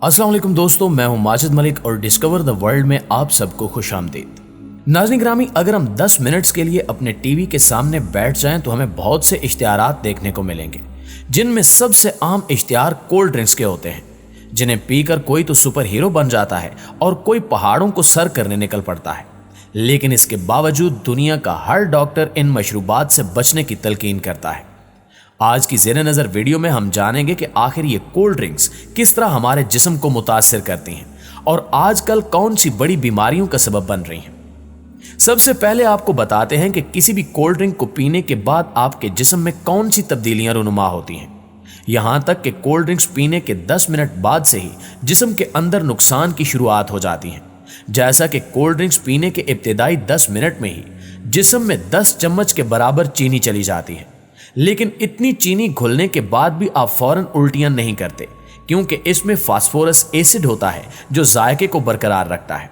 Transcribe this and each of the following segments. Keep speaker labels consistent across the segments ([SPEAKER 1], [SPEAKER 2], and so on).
[SPEAKER 1] अस्सलाम वालेकुम दोस्तों, मैं हूं माजिद मलिक और डिस्कवर द वर्ल्ड में आप सबको खुश आमदीद। नाज़रीन ग्रामी, अगर हम 10 मिनट्स के लिए अपने टीवी के सामने बैठ जाएं तो हमें बहुत से इश्तिहारात देखने को मिलेंगे, जिनमें सबसे आम इश्तिहार कोल्ड ड्रिंक्स के होते हैं, जिन्हें पीकर कोई तो सुपर हीरो बन जाता है और कोई पहाड़ों को सर करने निकल पड़ता है। लेकिन इसके बावजूद दुनिया का हर डॉक्टर इन मशरूबात से बचने की तलकीन करता है। आज की ज़ेरे नज़र वीडियो में हम जानेंगे कि आखिर ये कोल्ड ड्रिंक्स किस तरह हमारे जिस्म को मुतासिर करती हैं और आजकल कौन सी बड़ी बीमारियों का सबब बन रही हैं। सबसे पहले आपको बताते हैं कि किसी भी कोल्ड ड्रिंक को पीने के बाद आपके जिस्म में कौन सी तब्दीलियां रुनुमा होती हैं। यहां तक कि कोल्ड ड्रिंक्स पीने के 10 मिनट बाद से ही जिस्म के अंदर नुकसान की शुरुआत हो जाती है। जैसा कि कोल्ड ड्रिंक्स पीने के इब्तिदाई 10 मिनट में ही जिस्म में 10 चम्मच के बराबर चीनी चली जाती है। लेकिन इतनी चीनी घुलने के बाद भी आप फौरन उल्टियां नहीं करते, क्योंकि इसमें फास्फोरस एसिड होता है जो जायके को बरकरार रखता है।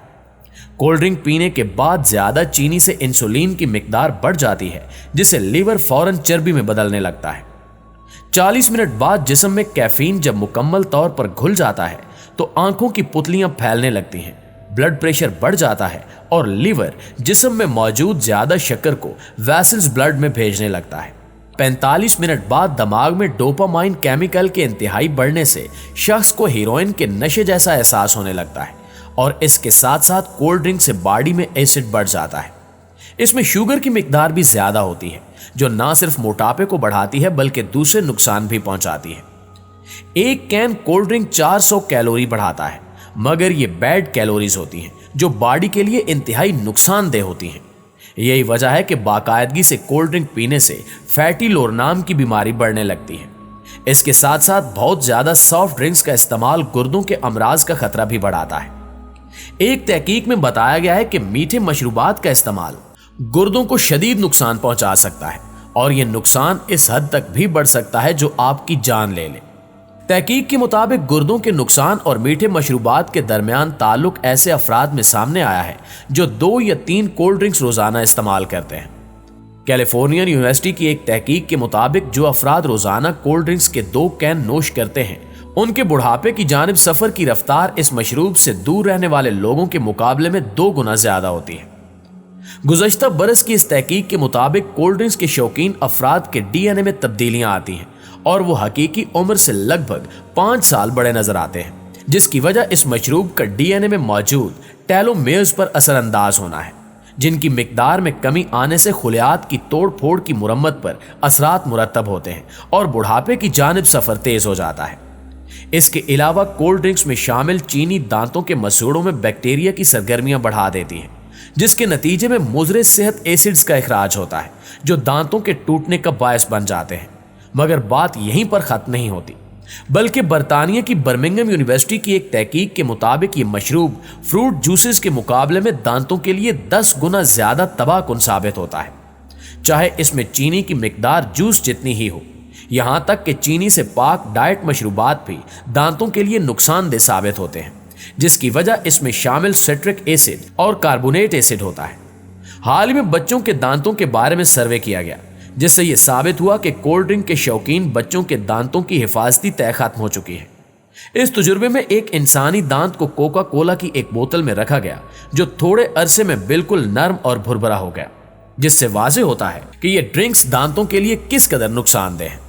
[SPEAKER 1] कोल्ड ड्रिंक पीने के बाद ज्यादा चीनी से इंसुलिन की मिकदार बढ़ जाती है, जिससे लीवर फौरन चर्बी में बदलने लगता है। 40 मिनट बाद जिस्म में कैफीन जब मुकम्मल तौर पर घुल जाता है तो आंखों की पुतलियां फैलने लगती हैं, ब्लड प्रेशर बढ़ जाता है और लीवर जिस्म में मौजूद ज्यादा शक्कर को वेसल्स ब्लड में भेजने लगता है। 45 मिनट बाद दिमाग में डोपामाइन केमिकल के इंतहाई बढ़ने से शख्स को हीरोइन के नशे जैसा एहसास होने लगता है और इसके साथ साथ कोल्ड ड्रिंक से बॉडी में एसिड बढ़ जाता है। इसमें शुगर की मिकदार भी ज्यादा होती है, जो ना सिर्फ मोटापे को बढ़ाती है बल्कि दूसरे नुकसान भी पहुंचाती है। एक कैन कोल्ड ड्रिंक 400 कैलोरी बढ़ाता है, मगर ये बैड कैलोरीज होती हैं जो बॉडी के लिए इंतहाई नुकसानदेह होती हैं। यही वजह है कि बाकायदगी से कोल्ड ड्रिंक पीने से फैटी लोर नाम की बीमारी बढ़ने लगती है। इसके साथ साथ बहुत ज्यादा सॉफ्ट ड्रिंक्स का इस्तेमाल गुर्दों के अमराज का खतरा भी बढ़ाता है। एक तहकीक में बताया गया है कि मीठे मशरूबात का इस्तेमाल गुर्दों को शदीद नुकसान पहुंचा सकता है और यह नुकसान इस हद तक भी बढ़ सकता है जो आपकी जान ले ले। तहकीक के मुताबिक गुर्दों के नुकसान और मीठे मशरूबात के दरमियान ताल्लुक ऐसे अफराद में सामने आया है जो 2 या 3 कोल्ड ड्रिंक्स रोजाना इस्तेमाल करते हैं। कैलिफोर्नियन यूनिवर्सिटी की एक तहकीक के मुताबिक जो अफराद रोजाना कोल्ड ड्रिंक्स के 2 कैन नोश करते हैं, उनके बुढ़ापे की जानिब सफर की रफ्तार इस मशरूब से दूर रहने वाले लोगों के मुकाबले में 2 गुना ज्यादा होती है। गुज़श्ता बरस की इस तहकीक के मुताबिक कोल्ड ड्रिंक्स के शौकीन अफराद के डीएनए में तब्दीलियां आती हैं और वो हकीकी उम्र से लगभग 5 साल बड़े नजर आते हैं, जिसकी वजह इस मशरूब का डीएनए में मौजूद टेलोमेयर्स पर असरअंदाज होना है, जिनकी मिकदार में कमी आने से खुलियात की तोड़ फोड़ की मुरम्मत पर असरात मुरतब होते हैं और बुढ़ापे की जानिब सफर तेज हो जाता है। इसके अलावा कोल्ड ड्रिंक्स में शामिल चीनी दांतों के मसूड़ों में बैक्टीरिया की सरगर्मियां बढ़ा देती हैं, जिसके नतीजे में मुज़र सेहत एसिड्स का इखराज होता है जो दांतों के टूटने का बायस बन जाते हैं। मगर बात यहीं पर खत्म नहीं होती, बल्कि बरतानिया की बर्मिंघम यूनिवर्सिटी की एक तहकीक के मुताबिक ये मशरूब फ्रूट जूसेस के मुकाबले में दांतों के लिए 10 गुना ज्यादा तबाहकुन साबित होता है, चाहे इसमें चीनी की मिकदार जूस जितनी ही हो। यहां तक कि चीनी से पाक डाइट मशरूबात भी दांतों के लिए नुकसानदेह साबित होते हैं, जिसकी वजह इसमें शामिल सिट्रिक एसिड और कार्बोनेट एसिड होता है। हाल ही में बच्चों के दांतों के बारे में सर्वे किया गया, जिससे यह साबित हुआ कि कोल्ड ड्रिंक के शौकीन बच्चों के दांतों की हिफाजती तय खत्म हो चुकी है। इस तजुर्बे में एक इंसानी दांत को कोका कोला की एक बोतल में रखा गया, जो थोड़े अरसे में बिल्कुल नर्म और भुरभुरा हो गया, जिससे वाज़ेह होता है कि ये ड्रिंक्स दांतों के लिए किस कदर नुकसानदेह है।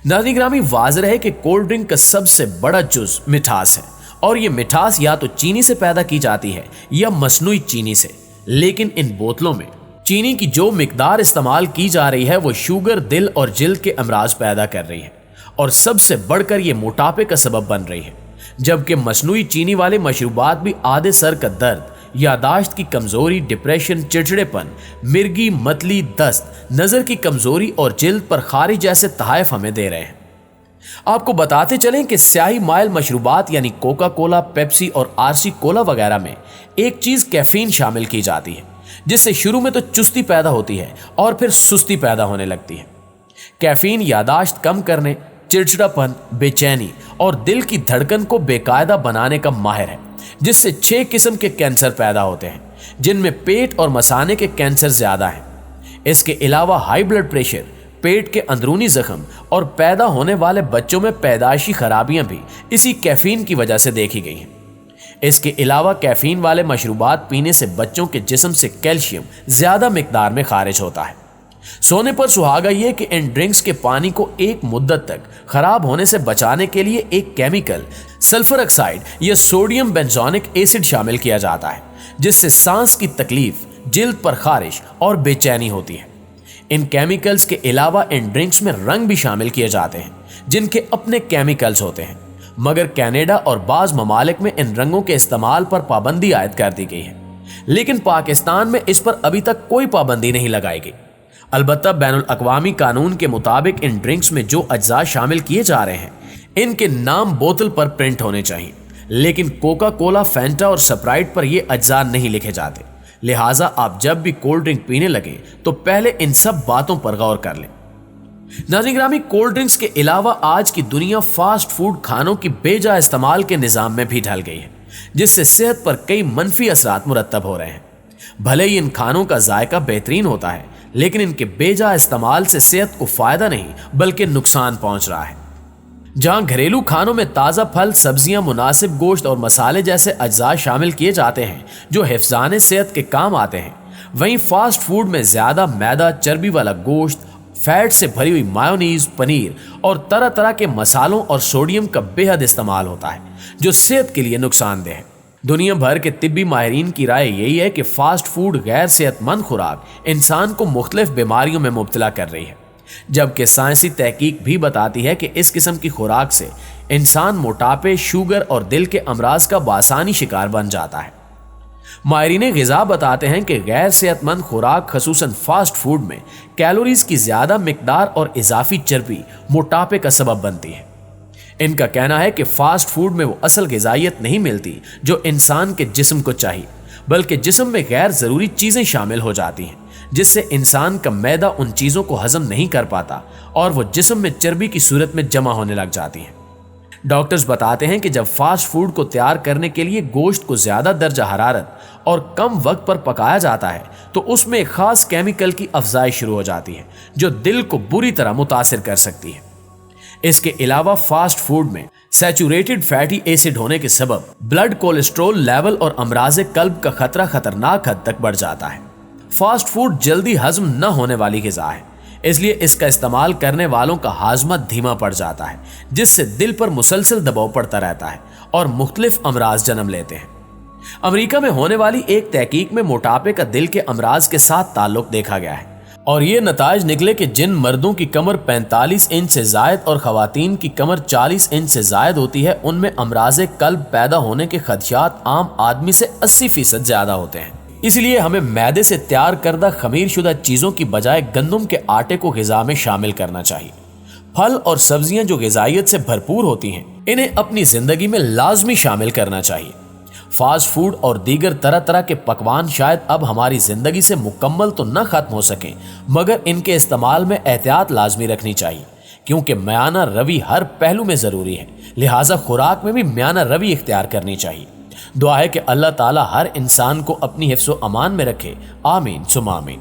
[SPEAKER 1] नाज़रीन ग्रामी, वाज़ेह है कि कोल्ड ड्रिंक का सबसे बड़ा जुज मिठास है और ये मिठास या तो चीनी से पैदा की जाती है या मसनूई चीनी से। लेकिन इन बोतलों में चीनी की जो मिकदार इस्तेमाल की जा रही है वो शुगर, दिल और जिल्द के अमराज पैदा कर रही है और सबसे बढ़कर ये मोटापे का सबब बन रही है। जबकि मसनूई चीनी वाले मशरूबात भी आधे सर का दर्द, यादाश्त की कमजोरी, डिप्रेशन, चिड़चिड़ेपन, मिर्गी, मतली, दस्त, नजर की कमजोरी और जिल्द पर खारिज जैसे तहाइफ हमें दे रहे हैं। आपको बताते चलें कि स्याही माइल मशरूबात यानी कोका कोला, पेप्सी और आरसी कोला वगैरह में एक चीज कैफीन शामिल की जाती है, जिससे शुरू में तो चुस्ती पैदा होती है और फिर सुस्ती पैदा होने लगती है। कैफीन यादाश्त कम करने, चिड़चिड़ापन, बेचैनी और दिल की धड़कन को बेकायदा बनाने का माहिर है, जिससे 6 किस्म के कैंसर पैदा होते हैं, जिनमें पेट और मसाने के कैंसर ज्यादा हैं। इसके अलावा हाई ब्लड प्रेशर, पेट के अंदरूनी जख्म और पैदा होने वाले बच्चों में पैदाइशी खराबियां भी इसी कैफीन की वजह से देखी गई हैं। इसके अलावा कैफीन वाले मशरूबात पीने से बच्चों के जिस्म से कैल्शियम ज्यादा मिकदार में खारिज होता है। सोने पर सुहागा ये कि इन ड्रिंक्स के पानी को एक मुद्दत तक खराब होने से बचाने के लिए एक केमिकल सल्फर ऑक्साइड या सोडियम बेंजोनिक एसिड शामिल किया जाता है, जिससे सांस की तकलीफ, जिल्द पर खारिश और बेचैनी होती है। इन केमिकल्स के अलावा इन ड्रिंक्स में रंग भी शामिल किए जाते हैं, जिनके अपने केमिकल्स होते हैं, मगर कनाडा और बाज ममालिक में इन रंगों के इस्तेमाल पर पाबंदी आयद कर दी गई है, लेकिन पाकिस्तान में इस पर अभी तक कोई पाबंदी नहीं लगाई गई। अलबत्ता बैनुल अक़वामी कानून के मुताबिक इन ड्रिंक्स में जो अज्जा शामिल किए जा रहे हैं, इनके नाम बोतल पर प्रिंट होने चाहिए, लेकिन कोका कोला, फैंटा और स्प्राइट पर ये अज्जा नहीं लिखे जाते। लिहाजा आप जब भी कोल्ड ड्रिंक पीने लगे तो पहले इन सब बातों पर गौर कर लें। नाज़रीन ग्रामी, कोल्ड ड्रिंक्स के अलावा आज की दुनिया फास्ट फूड खानों की बेजा इस्तेमाल के निज़ाम में भी ढल गई है, जिससे सेहत पर कई मनफी असरात मुरतब हो रहे हैं। भले ही इन खानों का जायका बेहतरीन होता है, लेकिन इनके बेजा इस्तेमाल से सेहत को फायदा नहीं बल्कि नुकसान पहुंच रहा है। जहां घरेलू खानों में ताज़ा फल, सब्जियां, मुनासिब गोश्त और मसाले जैसे अज्जा शामिल किए जाते हैं जो हिफ्ज़ाने सेहत के काम आते हैं, वहीं फास्ट फूड में ज़्यादा मैदा, चर्बी वाला गोश्त, फैट से भरी हुई मायोनीज, पनीर और तरह तरह के मसालों और सोडियम का बेहद इस्तेमाल होता है, जो सेहत के लिए नुकसानदेह है। दुनिया भर के तिब्बी माहिरीन की राय यही है कि फास्ट फूड गैर सेहतमंद खुराक इंसान को मुख्तलिफ बीमारियों में मुब्तला कर रही है, जबकि साइंसी तहकीक भी बताती है कि इस किस्म की खुराक से इंसान मोटापे, शुगर और दिल के अमराज का बासानी शिकार बन जाता है। माहिरीन ग़िज़ा बताते हैं कि गैर सेहतमंद खुराक, खसूसन फास्ट फूड में कैलोरीज की ज़्यादा मिकदार और इजाफी चर्बी मोटापे का सबब बनती है। इनका कहना है कि फास्ट फूड में वो असल ग़िज़ाइयत नहीं मिलती जो इंसान के जिस्म को चाहिए, बल्कि जिस्म में गैर ज़रूरी चीज़ें शामिल हो जाती हैं, जिससे इंसान का मैदा उन चीज़ों को हजम नहीं कर पाता और वो जिस्म में चर्बी की सूरत में जमा होने लग जाती हैं। डॉक्टर्स बताते हैं कि जब फास्ट फूड को तैयार करने के लिए गोश्त को ज़्यादा दर्जा हरारत और कम वक्त पर पकाया जाता है, तो उसमें एक ख़ास केमिकल की अफजाइश शुरू हो जाती है जो दिल को बुरी तरह मुतासिर कर सकती है। इसके अलावा फास्ट फूड में सैचुरेटेड फैटी एसिड होने के सबब ब्लड कोलेस्ट्रॉल लेवल और अमराज कल्ब का खतरा खतरनाक हद तक बढ़ जाता है। फास्ट फूड जल्दी हजम न होने वाली ग़िज़ा है, इसलिए इसका इस्तेमाल करने वालों का हाजमा धीमा पड़ जाता है, जिससे दिल पर मुसलसल दबाव पड़ता रहता है और मुख्तलिफ अमराज जन्म लेते हैं। अमेरिका में होने वाली एक तहकीक में मोटापे का दिल के अमराज के साथ ताल्लुक देखा गया है और ये नताज निकले कि जिन मर्दों की कमर 45 इंच से जायद और खवातीन की कमर 40 इंच से जायद होती है, उनमें अमराज कल्ब पैदा होने के खदशात आम आदमी से 80% ज्यादा होते हैं। इसलिए हमें मैदे से तैयार करदा खमीर शुदा चीज़ों की बजाय गंदम के आटे को ग़िज़ा में शामिल करना चाहिए। फल और सब्जियां जो ग़िज़ाइयत से भरपूर होती हैं, इन्हें अपनी ज़िंदगी में लाजमी शामिल करना चाहिए। फास्ट फूड और दीगर तरह तरह के पकवान शायद अब हमारी ज़िंदगी से मुकम्मल तो न ख़त्म हो सकें, मगर इनके इस्तेमाल में एहतियात लाजमी रखनी चाहिए, क्योंकि म्याना रवि हर पहलू में ज़रूरी है। लिहाजा खुराक में भी म्याना रवि इख्तियार करनी चाहिए। दुआ है कि अल्लाह ताला हर इंसान को अपनी हिफ्ज़ व अमान में रखे। आमीन सुमा आमीन।